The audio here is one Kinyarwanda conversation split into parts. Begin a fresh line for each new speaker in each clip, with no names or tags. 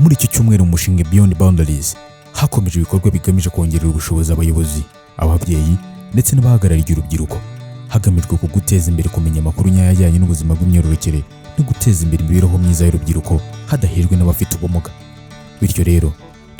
Muri iki cyumweru umushinga Beyond Boundaries hakomeje ibikorwa bigamije kongerera ubushobozi abayobozi, ababyeyi ndetse n'abahagarariye urubyiruko, hagamijwe kuguteza imbere kumenya amakuru nyayo ajyanye n'ubuzima bw'imyororokere no guteza imbere imibereho myiza y'urubyiruko hadahejwe n'abafite ubumuga. Bityo rero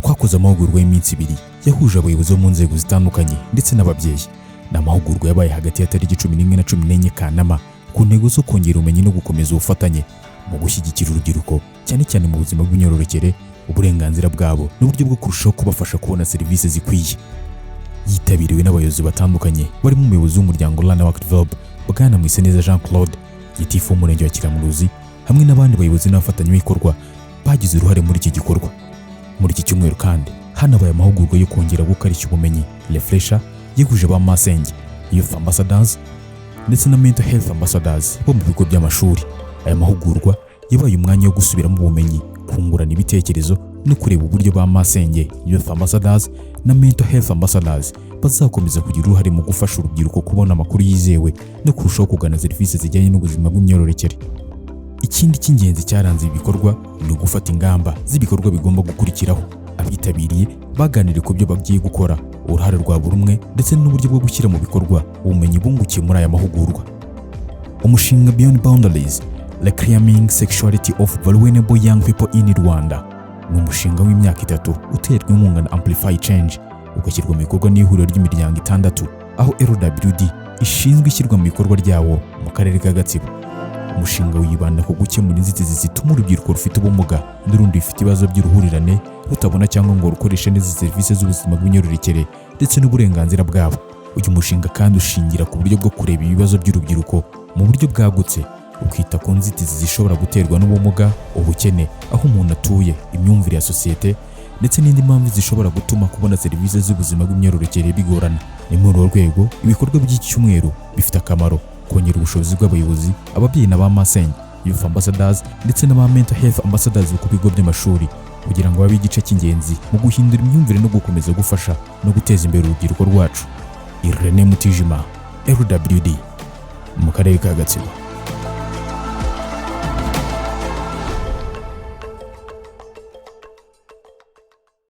twakoze amahugurwa y'iminsi 2 yahuje abayobozi bo mu nzego zitandukanye ndetse n'ababyeyi. Ni amahugurwa yabaye hagati ya tariki 11 na 14 Kanama ku ntego zo kongera ubumenyi no gukomeza ubufatanye mu gushyigikira urubyiruko cyane cyane mu buzima bw'imyororokere, uburenganzira bwabo n'uburyo bwo kurushaho kubafasha kubona serivisi zikwiye. Yitabiriwe n'abayobozi batandukanye barimo umuyobozi w'umuryango Rana Work Develop Bwana Mwiseneza Jean Claude, gitifu w'umurenge wa Kiramuruzi, hamwe n'abandi bayobozi n'abafatanyabikorwa bagize uruhare muri iki gikorwa. Muri iki cyumweru kandi hanabaye amahugurwa yo kongera gukarishya ubumenyi refresher yihuje ba Masenge, Youth Ambassadors ndetse na Mental Health Ambassadors bo mu bigo by'amashuri. Aya mahugurwa yabaye umwanya wo gusubiramo ubumenyi, kungurana ibitekerezo no kureba uburyo ba Masenge, Youth Ambassadors na Mental Health Ambassadors bazakomeza kugira uruhare mu gufasha urubyiruko kubona amakuru yizewe no kurushaho kugana serivisi zijyanye n'ubuzima bw'imyororokere. Ikindi cy'ingenzi cyaranze ibikorwa ni ugufata ingamba z'ibikorwa bigomba gukurikiraho. Abitabiriye baganiriye ku byo bagiye gukora, uruhare rwa buri umwe ndetse n'uburyo bwo gushyira mu bikorwa ubumenyi bungukiye muri aya mahugurwa. Umushinga Beyond Boundaries Reclaiming Sexuality of Vulnerable Young People in Rwanda ni umushinga w'imyaka 3 uterwa inkunga na Amplify Change, ugashyirwa mu bikorwa n'ihuriro ry'imiryango 6 aho LWD ishinzwe ishyirwa mu bikorwa ryawo mu karere ka Gatsibo. Umushinga wibanda ku gukemura inzitizi zituma urubyiruko rufite ubumuga n'urundi rufite ibibazo by'uruhurirane rutabona cyangwa ngo rukoreshe neza serivisi z'ubuzima bw'imyororokere ndetse n'uburenganzira bwabo. Uyu mushinga kandi ushingira ku buryo bwo kureba ibibazo by'urubyiruko mu buryo bwagutse, ukita ku nzitizi zishobora guterwa n'ubumuga, ubukene, aho umuntu atuye, imyumvire ya sosiyete ndetse n'indi mpamvu zishobora gutuma kubona serivisi z'ubuzima bw'imyororokere bigorana. Ni muri urwo rwego ibikorwa by'iki cyumweru bifite akamaro kongera ubushobozi bw'abayobozi, ababyeyi na ba Masenge, Youth Ambassadors ndetse n'aba Mental Health Ambassadors ku bigo by'amashuri kugira ngo babe igice cy'ingenzi mu guhindura imyumvire no gukomeza gufasha no guteza imbere urubyiruko rwacu. Irene Mutijima, LWD mu karere ka Gatsibo.